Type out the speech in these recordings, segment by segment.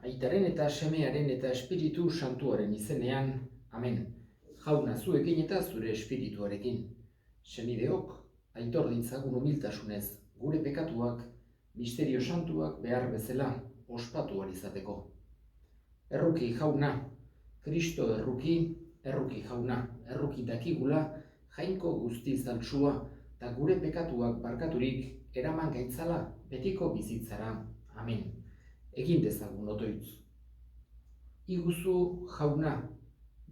Aitaren eta Semearen eta Espiritu Santuaren izenean, amen. Jauna zuekin eta zure espirituarekin. Senideok, aitor ditzagun humiltasunez, gure pekatuak, misterio santuak behar bezala ospatu ahal izateko. Erruki jauna, Kristo erruki jauna, erruki dakigula, jainko guztiz altsua, eta gure pekatuak barkaturik eraman gaitzala betiko bizitzara. Amen. Egin dezagun otoitz. Iguzu jauna,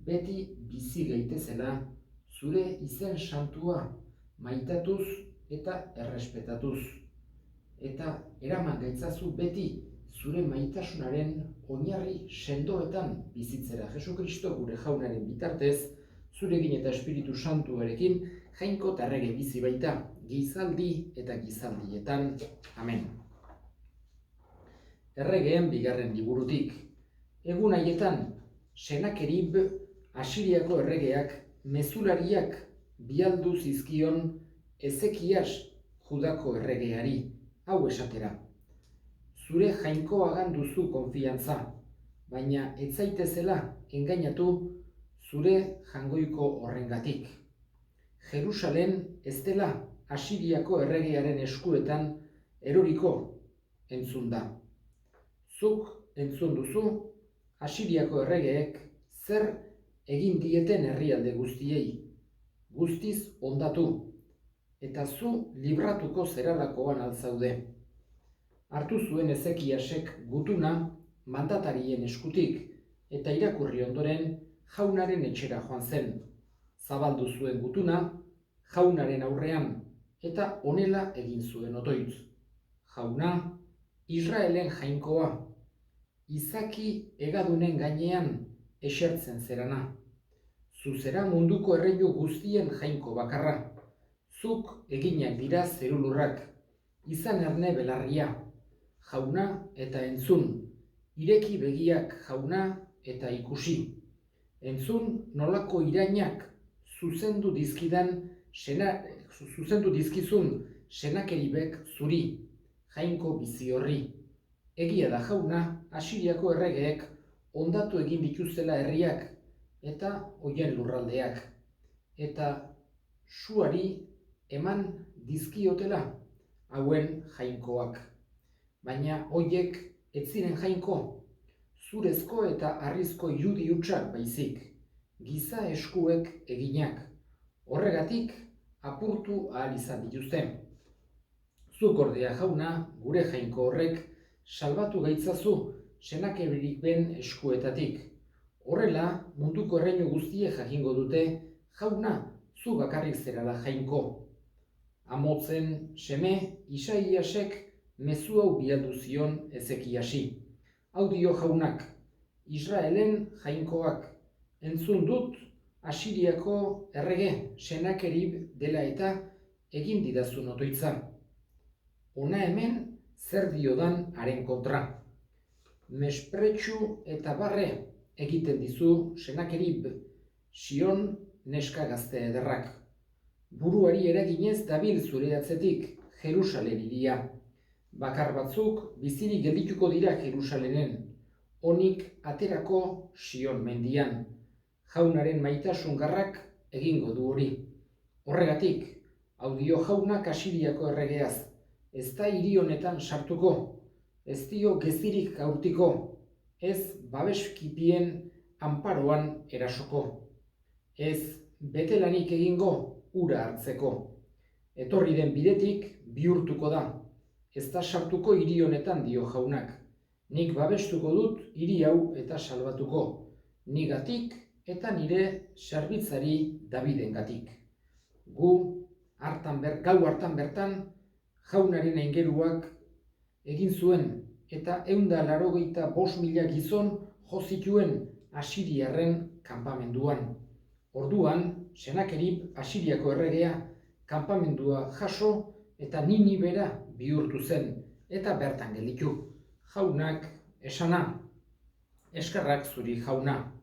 beti bizi gaitezela, zure izen santua maitatuz eta errespetatuz. Eta eraman gaitzazu beti zure maitasunaren oinarri sendoetan bizitzera. Jesukristo gure jaunaren bitartez, zurekin eta Espiritu Santuarekin jainko eta errege bizi baita, gizaldi eta gizaldietan. Amen. Erregeen bigarren liburutik. Egun haietan, Senakerib Asiriako erregeak mezulariak bialdu zizkion Ezekias Judako erregeari, hau esatera. Zure jainkoagan duzu konfiantza, baina ez zaitezela engainatu zure jangoiko horrengatik. Jerusalem ez dela Asiriako erregearen eskuetan eroriko entzun da. Zuk entzun duzu Asiriako erregeek zer egin dieten herrialde guztiei, guztiz ondatu, eta zu libratuko zeralakoan altzaude. Hartu zuen Ezekiasek gutuna mandatarien eskutik, eta irakurri ondoren jaunaren etxera joan zen. Zabaldu zuen gutuna jaunaren aurrean, eta honela egin zuen otoitz. Jauna, Israelen jainkoa, izaki hegadunen gainean esertzen zerana. Zu zera munduko erreinu guztien jainko bakarra. Zuk eginak dira zerulurrak, izan erne belarria. Jauna eta entzun, ireki begiak jauna eta ikusi. Entzun nolako irainak zuzendu dizkizun Senakeribek zuri, jainko bizi horri. Egia da jauna, Asiriako erregeek ondatu egin dituztela herriak eta hoien lurraldeak. Eta suari eman dizkiotela hauen jainkoak. Baina hoiek ez ziren jainko, zurezko eta harrizko irudi hutsak baizik, giza eskuek eginak. Horregatik apurtu ahal izan dituzte. Zuk ordea jauna, gure jainko horrek salbatu gaitzazu Senakeribren eskuetatik. Horrela, munduko erreinu guztiek jakingo dute, jauna, zu bakarrik zerala jainko. Amotzen seme Isaiasek mezu hau bialdu zion Ezekiasi. Hau dio jaunak, Israelen jainkoak, entzun dut Asiriako errege Senakerib dela eta egin didazun otoitza. Hona hemen zer diodan haren kontra. Mespretxu eta barre egiten dizu Senakerib, Sion neska gazte ederrak. Buruari eraginez dabil zure atzetik Jerusalem hiria. Bakar batzuk bizirik geldituko dira Jerusalenen, onik aterako Sion mendian. Jaunaren maitasun garrak egingo du hori. Horregatik, hau dio jaunak Asiriako erregeaz, ez da hiri honetan sartuko, ez dio gezirik aurtiko, ez babeskipien anparoan erasoko, ez betelanik egingo ura hartzeko. Etorri den bidetik bihurtuko da, ez da sartuko hiri honetan dio jaunak. Nik babestuko dut hiri hau eta salbatuko, nigatik eta nire zerbitzari Davidengatik. Gau hartan bertan, jaunaren aingeruak egin zuen eta 185.000 gizon jo zituen Asiriarren kanpamenduan. Orduan, Senakerib Asiriako erregea kanpamendua jaso eta Ninibera bihurtu zen eta bertan gelditu. Jaunak esana, eskerrak zuri jauna.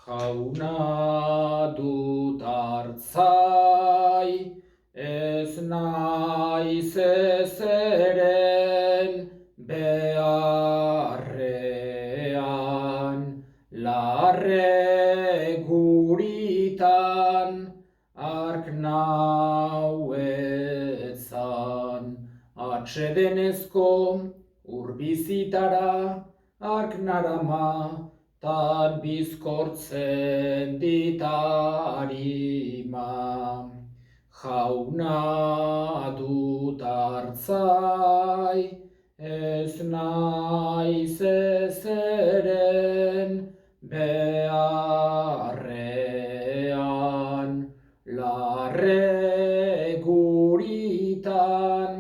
Jauna dut hartzai, ez naiz ezeren beharrean. hauetzan, atsedenezko urbizitara, ark narama, tan bizkortzen ditarima. Jauna dut hartzai, ez naiz ezeren beharrean, larre guritan,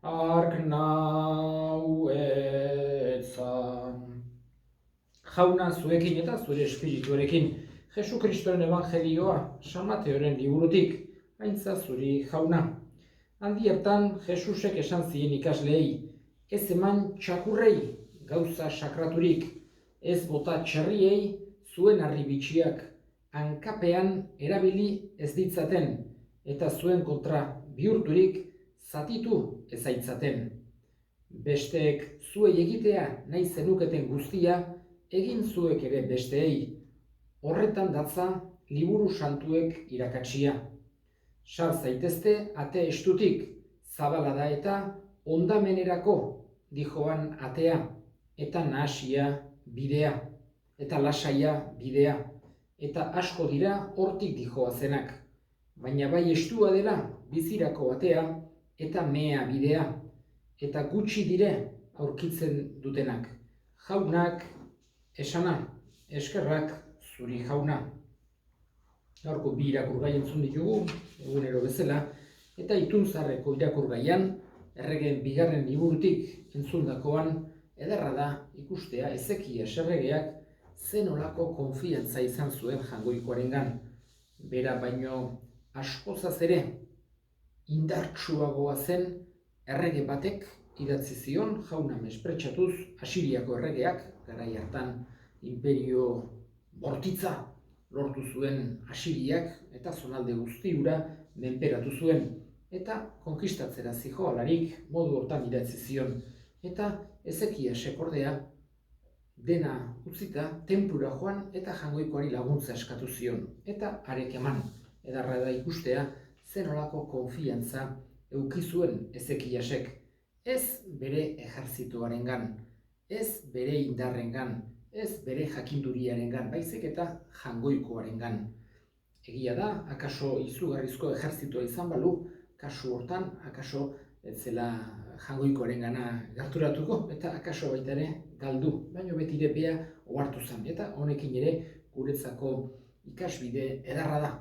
ark nauetzan. Jauna zuekin eta zure espirituarekin, Jesu Kristoren Evangelioa, San Mateoren liburutik, haintza zuri jauna. Aldi hartan Jesusek esan zien ikasleei, ez eman txakurrei gauza sakraturik, ez bota txerriei zuen harri bitxiak, hankapean erabili ez ditzaten, eta zuen kontra bihurturik zatitu ez aitzaten. Besteek zuei egitea nahi zenuketen guztia, egin zuek ere besteei, horretan datza liburu santuek irakatsia. Sar zaitezte ate estutik, zabala da eta ondamenerako dijoan atea, eta nahasia bidea, eta lasaia bidea, eta asko dira hortik dijoazenak, baina bai estua dela bizirako atea, eta mea bidea, eta gutxi dire aurkitzen dutenak. Jaunak esana, eskerrak zuri jauna. Gaurko bi irakurgai entzun ditugu, egunero bezala, eta Itunzarreko irakurgaian, erregeen bigarren liburutik entzundakoan, ederra da ikustea Ezekias erregeak zenolako konfiantza izan zuen Jaungoikoarengan. Bera baino askozaz ere indartsuagoa zen errege batek idatzi zion jauna mespretxatuz Asiriako erregeak, garai hartan imperio bortitza lortu zuen Asiriak eta zonalde guztiura menperatu zuen, eta konkistatzera zihoalarik modu hortan idatzi zion, eta Ezekiasek ordea dena utzita tenplura joan eta Jaungoikoari laguntza eskatu zion, eta harek eman. Edarra da ikustea zenolako konfiantza eduki zuen Ezekiasek, ez bere ejerzitoarengan, ez bere indarrengan, ez bere jakinduriarengan, baizik eta Jaungoikoarengan. Egia da, akaso izugarrizko ejerzitoa izan balu, kasu hortan, akaso ez zela Jaungoikoarengana gerturatuko, eta akaso baita ere galdu, baina betire bea ohartu zen, eta honekin ere guretzako ikasbide edarra da.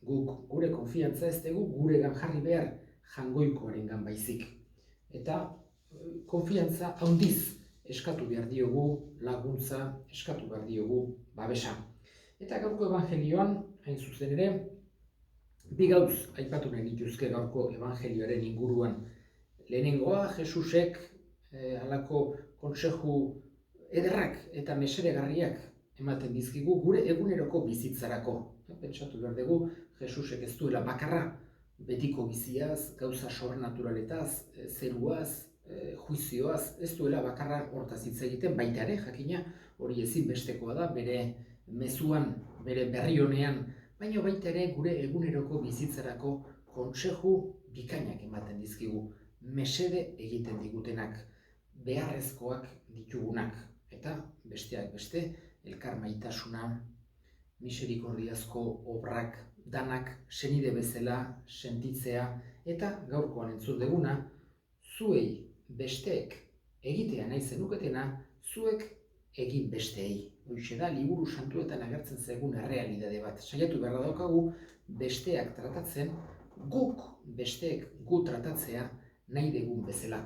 Guk gure konfiantza ez dugu guregan jarri behar Jaungoikoarengan baizik. Eta konfiantza handiz eskatu behar diogu laguntza, eskatu behar diogu babesa. Eta gaurko evangelioan, hain zuzen ere, bi gauz aipatu nahi dituzke gaurko evangelioaren inguruan. Lehenengoa, Jesusek halako kontseju ederrak eta mesedegarriak ematen dizkigu gure eguneroko bizitzarako. Pentsatu behar dugu, Jesusek ez duela bakarra betiko biziaz, gauza sobrenaturaletaz, zeruaz, juizioaz, ez duela bakarra hortaz hitz egiten, baita ere, jakina, hori ezinbestekoa da, bere mezuan, bere berri honean, baina baita ere gure eguneroko bizitzarako kontseju bikainak ematen dizkigu, mesede egiten digutenak, beharrezkoak ditugunak, eta besteak beste, elkar maitasuna, miserikordiazko obrak, danak senide bezala sentitzea, eta gaurkoan entzun duguna, zuei besteek egitea nahi zenuketena, zuek egin besteei. Hoixe da, liburu santuetan agertzen zaigun errealitate bat. Saiatu beharra daukagu besteak tratatzen, guk besteek gu tratatzea nahi dugun bezala.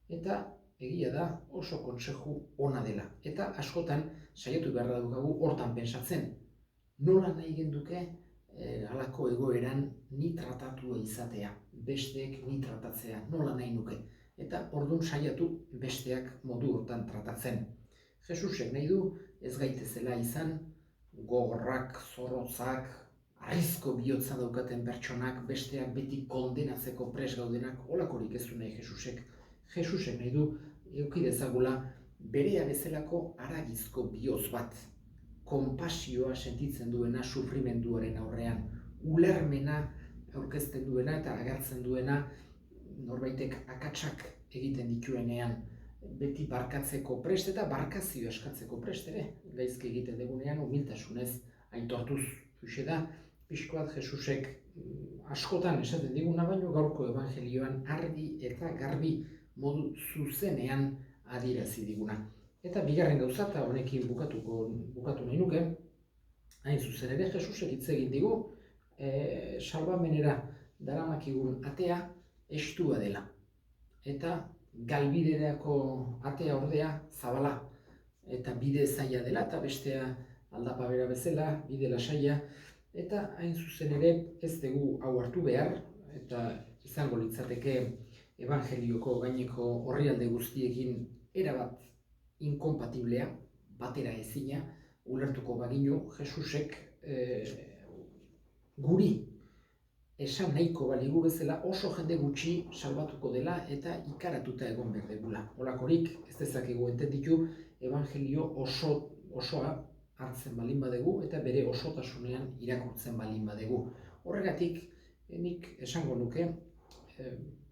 Eta egia da oso kontseju ona dela. Eta askotan saiatu beharra daukagu hortan pentsatzen. Nola nahi genduke halako egoeran ni tratatua izatea, besteek ni tratatzea, nola nahi nuke. Eta orduan saiatu besteak modu hortan tratatzen. Jesusek nahi du ez gaitezela izan gogorrak, zorrotzak, arrizko bihotza daukaten pertsonak, besteak beti kondenatzeko pres gaudenak, holakorik ez du nahi Jesusek. Jesusek nahi du eduki dezagula berea bezalako haragizko bihotz bat, konpasioa sentitzen duena sufrimenduaren aurrean, ulermena aurkezten duena eta agertzen duena norbaitek akatsak egiten dituenean, beti barkatzeko prest eta barkazio eskatzeko prest ere, gaizki egiten dugunean humiltasunez aitortuz. Huxe da, pixko bat Jesusek askotan esaten diguna, baino gaurko evangelioan argi eta garbi modu zuzenean adierazi diguna. Eta bigarren gauza, eta honekin bukatu nahi nuke, hain zuzen ere Jesusek hitz egin digu, salbamenera daramakigun atea estua dela. Eta galbiderako atea ordea zabala. Eta bide zaila dela, eta bestea aldapa bera bezala, bide lasaia. Eta hain zuzen ere ez dugu hau hartu behar, eta izango litzateke evangelioko gaineko orrialde guztiekin erabat inkompatiblea, batera ezina, ulertuko baginu Jesusek guri esan nahiko baligu bezala oso jende gutxi salbatuko dela eta ikaratuta egon behar degula. Holakorik ez dezakegu entenditu evangelio osoa hartzen balin badegu eta bere osotasunean irakurtzen balin badegu. Horregatik nik esango nuke,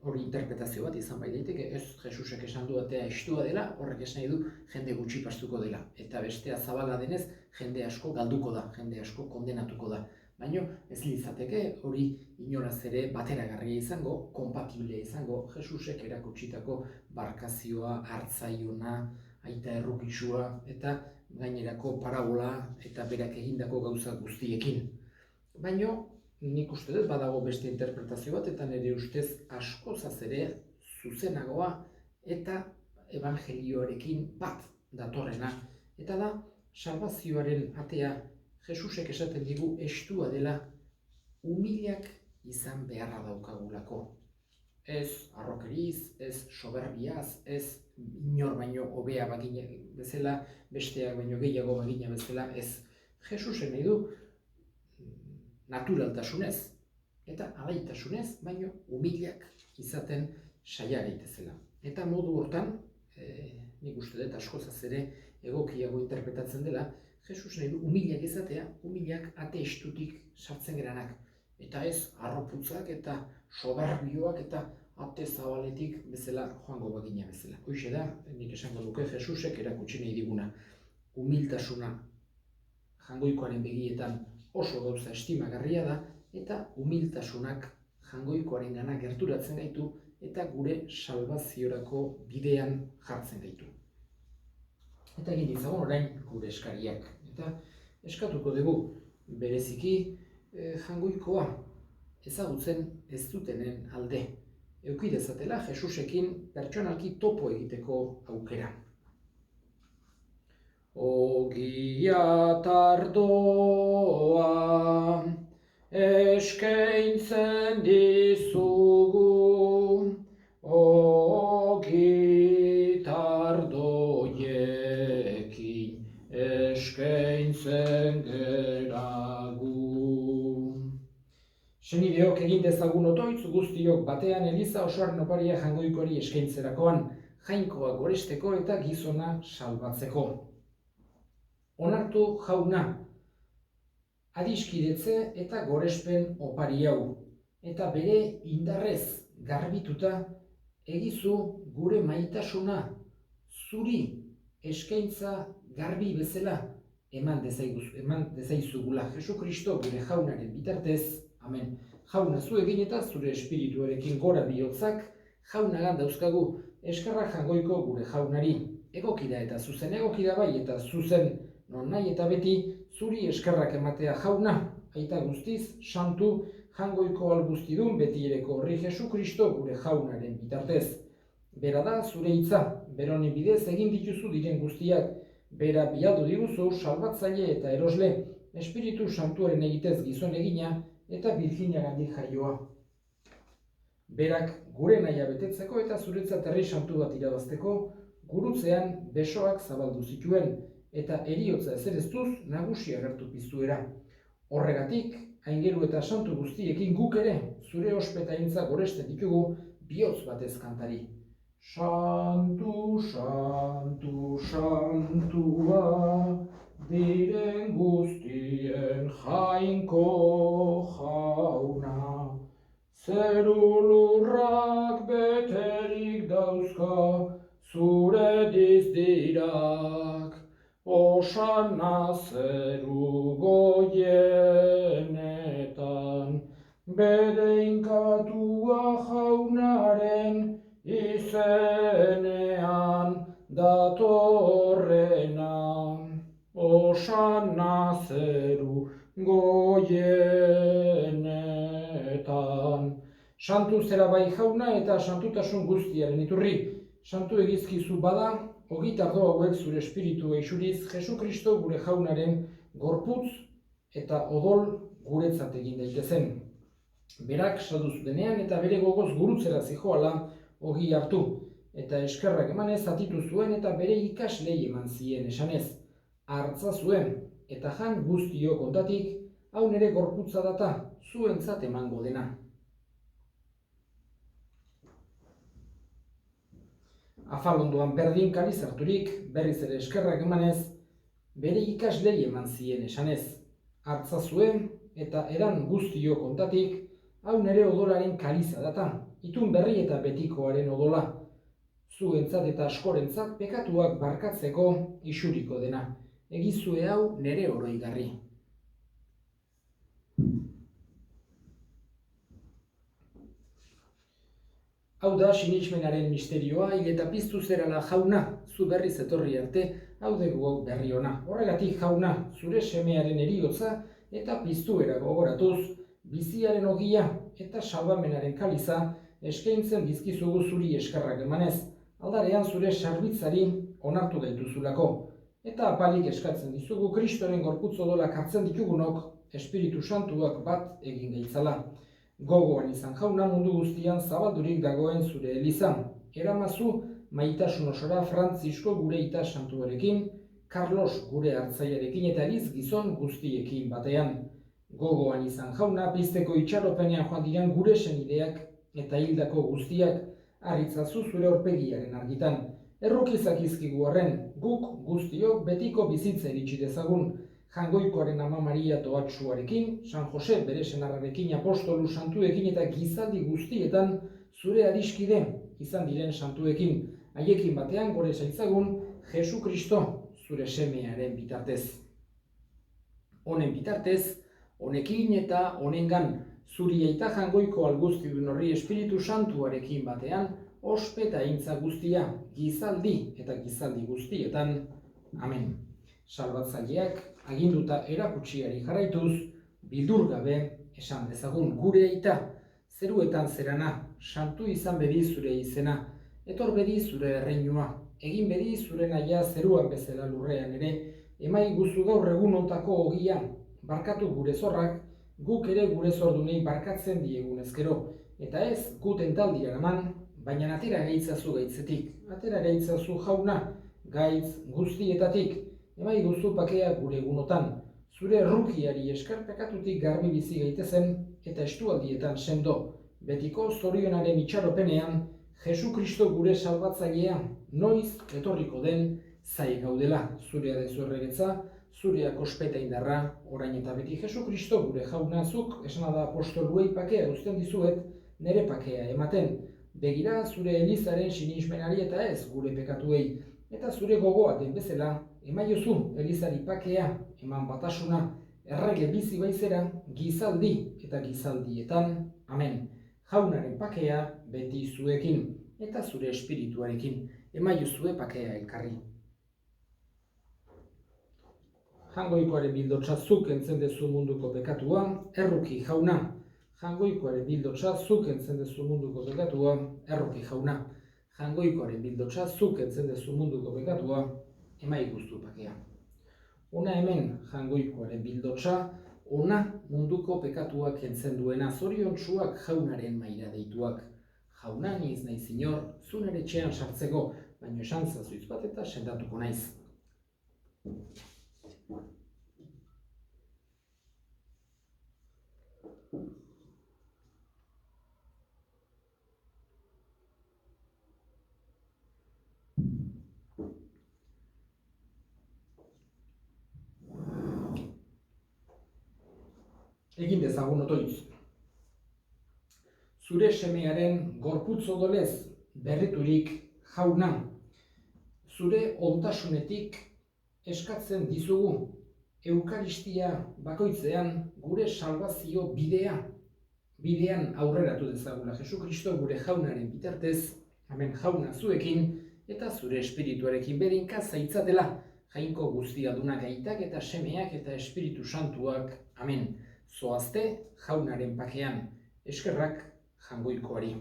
hori interpretazio bat izan bai daiteke, ez Jesusek esan du atea estua dela, horrek esan nahi du jende gutxi pastuko dela. Eta bestea zabala denez, jende asko galduko da, jende asko kondenatuko da. Baina ez litzateke hori inoraz ere bateragarria izango, kompatiblea izango, Jesusek erakutsitako barkazioa, hartzaiona, aita errukisua eta gainerako parabola eta berak egindako gauza guztiekin. Baina nik uste dut badago beste interpretazio bat eta nire ustez askozaz ere zuzenagoa eta evangelioarekin bat datorrena. Eta da, salbazioaren atea Jesusek esaten digu estua dela umilak izan beharra daukagulako. Ez arrokeriz, ez soberbiaz, ez inor baino hobea bagina bezala, besteak baino gehiago bagina bezala, ez. Jesusen nahi du naturaltasunez eta alaitasunez, baino umilak izaten saia gaitezela. Eta modu hortan, nik uste dut askozaz ere egokiago interpretatzen dela, Jesus nahi du umilak izatea, umilak ate estutik sartzen geranak. Eta ez arroputzak eta soberbioak eta ate zabaletik bezala joango bagina bezala. Hoixe da, nik esango duke Jesusek erakutsi nahi diguna. Humiltasuna jangoikoaren begietan oso gauza estimagarria da, eta humiltasunak jangoikoarengana gerturatzen gaitu eta gure salbaziorako bidean jartzen gaitu. Eta egin ditzagun orain gure eskariak. Eta eskatuko dugu bereziki jangoikoa ezagutzen ez dutenen alde. Eduki dezatela Jesusekin pertsonalki topo egiteko aukera. Ogia tardoa eskaintzen dizugu, ogi tardoiekin eskaintzen geragu. Senideok egin dezagun otoitz guztiok batean Eliza osoaren oparia jangoikoari eskaintzerakoan, jainkoa goresteko eta gizona salbatzeko. Onartu jauna, adiskidetze eta gorespen opari hau, eta bere indarrez garbituta egizu gure maitasuna zuri eskaintza garbi bezala eman dezaizugula Jesukristo gure jaunaren bitartez. Amen. Jauna zu egin eta zure espirituarekin gora bihotzak jaunagan dauzkagu eskerrak jangoiko gure jaunari. Egokida eta zuzen egokida bai eta zuzen non nahi eta beti zuri eskerrak ematea jauna, aita guztiz, santu, jangoiko alguztidun betiereko horri Jesukristo gure jaunaren bitartez. Bera da zure hitza, beronen bidez egin dituzu diren guztiak, bera bialdu diguzu salbatzaile eta erosle, Espiritu Santuaren egitez gizon egina eta Birjinagandik jaioa. Berak gure nahia betetzeko eta zuretzat herri santu bat irabazteko, gurutzean besoak zabaldu zituen, eta eriotza ezereztuz nagusi agertu piztuera. Horregatik, aingeru eta santu guztiekin guk ere, zure ospetaintza goresten ditugu bihotz batez kantari. Santu, santu, santua, diren guztien jainko jauna, Zeru lurrak beterik dauzka, zure dizdirak. Osana zeru goienetan, bere inkatua jaunaren izenean datorrena. Osana zeru goienetan. Santu zera bai jauna eta santutasun guztiaren iturri. Santu egizkizu bada, ogitardo hauek zure espiritu eixuriz, Jesu Kristo gure jaunaren gorputz eta odol guretzat egin daitezen. Berak saldu zutenean eta bere gogoz gurutzera zijoala ogi hartu, eta eskerrak emanez zatitu zuen eta bere ikaslei eman zien esanez. Hartza zuen, eta jan guztiok ontatik, hau nere gorputza data, zuentzat emango dena. Afalondoan berdin kaliz harturik, berriz ere eskerrak emanez, bere ikaslei eman zien esanez. Hartza zuen, eta edan guztiok ontatik, hau nere odolaren kaliza data, itun berri eta betikoaren odola. Zuentzat eta askorentzat pekatuak barkatzeko isuriko dena. Egizue hau nere oroigarri. Hau da sinismenaren misterioa, hil eta piztu zerala jauna, zu berriz etorri arte, hau dugu hau berri ona. Horregatik jauna, zure semearen eriotza eta piztuera gogoratuz, biziaren ogia eta salbamenaren kaliza eskaintzen dizkizugu zuri eskerrak emanez, aldarean zure sarbitzari onartu gaituzulako. Eta apalik eskatzen dizugu Kristoren gorputz odolak hartzen ditugunok Espiritu Santuak bat egin gaitzala. Gogoan izan jauna mundu guztian zabaldurik dagoen zure elizan. Eramazu maitasun osora Frantzisko gure ita santuarekin, Carlos gure hartzaiarekin eta Eliz gizon guztiekin batean. Gogoan izan jauna pizteko itxaropenean joan diren gure senideak eta hildako guztiak, harritzazu zure aurpegiaren argitan. Errukizak izkigu horren, guk guztiok betiko bizitza iritsi dezagun, Jangoikoaren Ama Maria toatsuarekin, San Jose bere senarrarekin, apostolu santuekin eta gizaldi guztietan zure adiskide izan diren santuekin, haiekin batean gore zaitzagun Jesu Kristo zure semearen bitartez. Honen bitartez, honekin eta honengan, zuri eta jangoiko alguztidun horri Espiritu Santuarekin batean, ospe eta eintza guztia, gizaldi eta gizaldi guztietan. Amen. Salbatzaileak aginduta erakutsiari jarraituz, bildur gabe esan dezagun gure aita, zeruetan zerana, santu izan bedi zure izena, etor bedi zure erreinua, egin bedi zure nahia zeruan bezala lurrean ere, emai guzu gaur egun ontako ogia, barkatu gure zorrak, guk ere gure zordunei barkatzen diegun ezkero, eta ez gu tentaldia eraman, baina atera gaitzazu gaitzetik, atera gaitzazu jauna, gaitz guztietatik, emai guzu pakea gure egunotan, zure errukiari eskarpekatutik garbi bizi gaitezen eta estualdietan sendo, betiko zorionaren itxaropenean, Jesu Kristo gure salbatzailea, noiz etorriko den zai gaudela, zurea dezu erregetza, zureak ospeta indarra, orain eta beti Jesu Kristo gure jaunazuk, esana da apostoluei pakea uzten dizuet, nere pakea ematen, begira zure elizaren sinismenari eta ez gure pekatuei, eta zure gogoa den bezala, emaiozu elizari pakea, eman batasuna, errege bizi baizera, gizaldi eta gizaldietan, amen. Jaunaren pakea beti zuekin, eta zure espirituarekin, emaiozue pakea elkarri. Jangoikoaren bildotsa zuk entzen dezu munduko pekatua, erruki jauna. Jangoikoaren bildotsa zuk entzen dezu munduko pekatua, erruki jauna. Jangoikoaren bildotsa zuk entzen dezu munduko pekatua, emai guztu pakea. Ona hemen jangoikoaren bildotsa, ona munduko pekatuak entzen duena, zoriontsuak jaunaren maira deituak. Jauna niz naiz inor, zu nere etxean sartzeko, baina esan zazuiz bat eta sendatuko naiz. Egin dezagun otoitz. zure semearen gorputz odolez berriturik jauna, zure ontasunetik eskatzen dizugu Eukaristia bakoitzean gure salbazio bidean aurreratu dezagula Jesukristo gure jaunaren bitartez, amen, jauna zuekin eta zure espirituarekin berinka zaitzatela, jainko guztiadunak aitak eta semeak eta Espiritu Santuak, amen. Zoazte jaunaren pakean, eskerrak jangoikoari.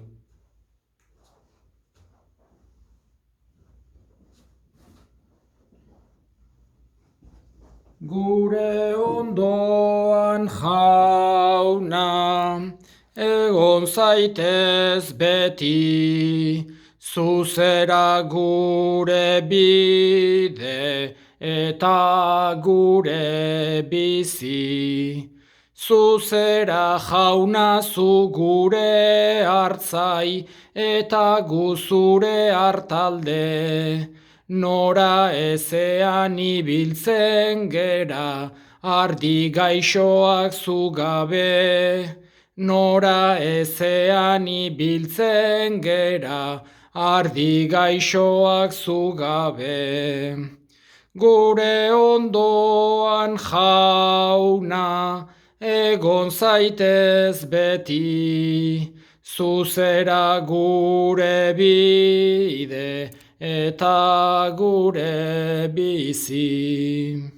Gure ondoan jauna, egon zaitez beti, zuzera gure bide eta gure bizi. Zuzera jauna zu gure hartzai eta gu zure hartalde. Nora ezean ibiltzen gera, ardi gaixoak zu gabe. Nora ezean ibiltzen gera, ardi gaixoak zu gabe. Gure ondoan jauna, egon zaitez beti, zuzera gure bide eta gure bizi.